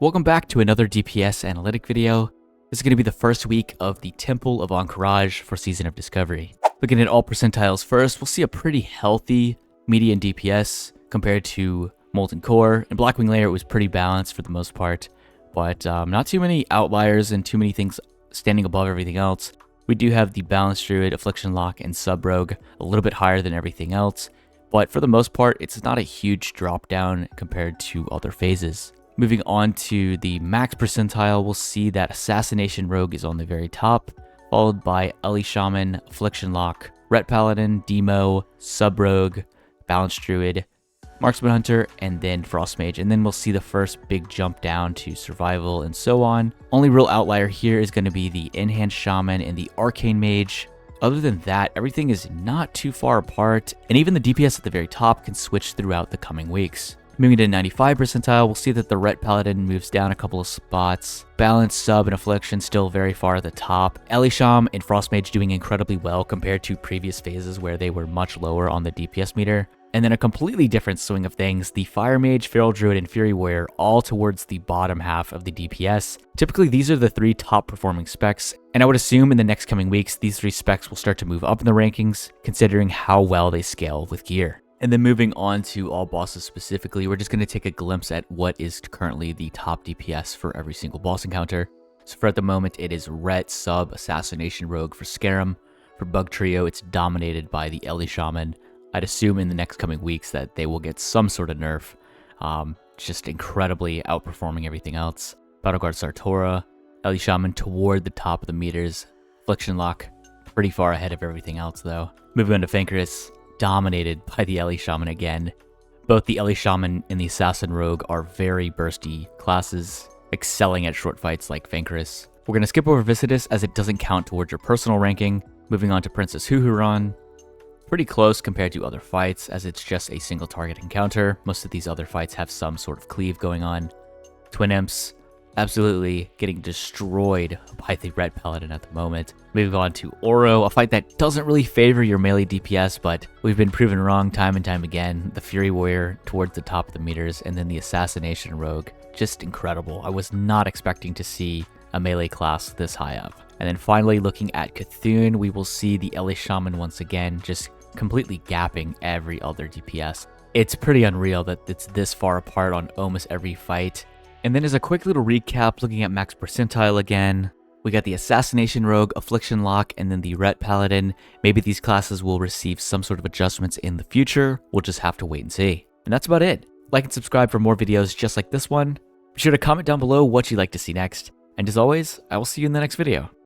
Welcome back to another DPS analytic video. This is going to be the first week of the Temple of Ahn'Qiraj for Season of Discovery. Looking at all percentiles first, we'll see a pretty healthy median DPS compared to Molten Core. In Blackwing Layer, it was pretty balanced for the most part, but not too many outliers and too many things standing above everything else. We do have the Balanced Druid, Affliction Lock, and Sub Rogue a little bit higher than everything else, but for the most part, it's not a huge drop down compared to other phases. Moving on to the max percentile, we'll see that Assassination Rogue is on the very top, followed by Ellie Shaman, Affliction Lock, Ret Paladin, Demo, Sub Rogue, Balanced Druid, Marksman Hunter, and then Frost Mage. And then we'll see the first big jump down to Survival and so on. Only real outlier here is going to be the Enhanced Shaman and the Arcane Mage. Other than that, everything is not too far apart, and even the DPS at the very top can switch throughout the coming weeks. Moving to 95 percentile, we'll see that the Ret Paladin moves down a couple of spots. Balance, Sub, and Affliction still very far at the top. Elisham and Frostmage doing incredibly well compared to previous phases where they were much lower on the DPS meter. And then a completely different swing of things, the Fire Mage, Feral Druid, and Fury Warrior all towards the bottom half of the DPS. Typically, these are the three top performing specs, and I would assume in the next coming weeks, these three specs will start to move up in the rankings, considering how well they scale with gear. And then moving on to all bosses specifically, we're just going to take a glimpse at what is currently the top DPS for every single boss encounter. So for at the moment, it is Ret, Sub, Assassination Rogue for Scarum. For Bug Trio, it's dominated by the Ellie Shaman. I'd assume in the next coming weeks that they will get some sort of nerf, just incredibly outperforming everything else. Battleguard Sartora, Ellie Shaman toward the top of the meters. Affliction Lock, pretty far ahead of everything else though. Moving on to Ahn'Qiraj, dominated by the Ellie Shaman again. Both the Ellie Shaman and the Assassin Rogue are very bursty classes, excelling at short fights like Ahn'Qiraj. We're going to skip over Visitus as it doesn't count towards your personal ranking. Moving on to Princess Huhuran. Pretty close compared to other fights as it's just a single target encounter. Most of these other fights have some sort of cleave going on. Twin Imps, absolutely getting destroyed by the Ret Paladin at the moment. Moving on to Oro, a fight that doesn't really favor your melee DPS, but we've been proven wrong time and time again. The Fury Warrior towards the top of the meters, and then the Assassination Rogue. Just incredible. I was not expecting to see a melee class this high up. And then finally, looking at Cthulhu, we will see the Ellie Shaman once again, just completely gapping every other DPS. It's pretty unreal that it's this far apart on almost every fight. And then as a quick little recap, looking at max percentile again, we got the Assassination Rogue, Affliction Lock, and then the Ret Paladin. Maybe these classes will receive some sort of adjustments in the future. We'll just have to wait and see. And that's about it. Like and subscribe for more videos just like this one. Be sure to comment down below what you'd like to see next. And as always, I will see you in the next video.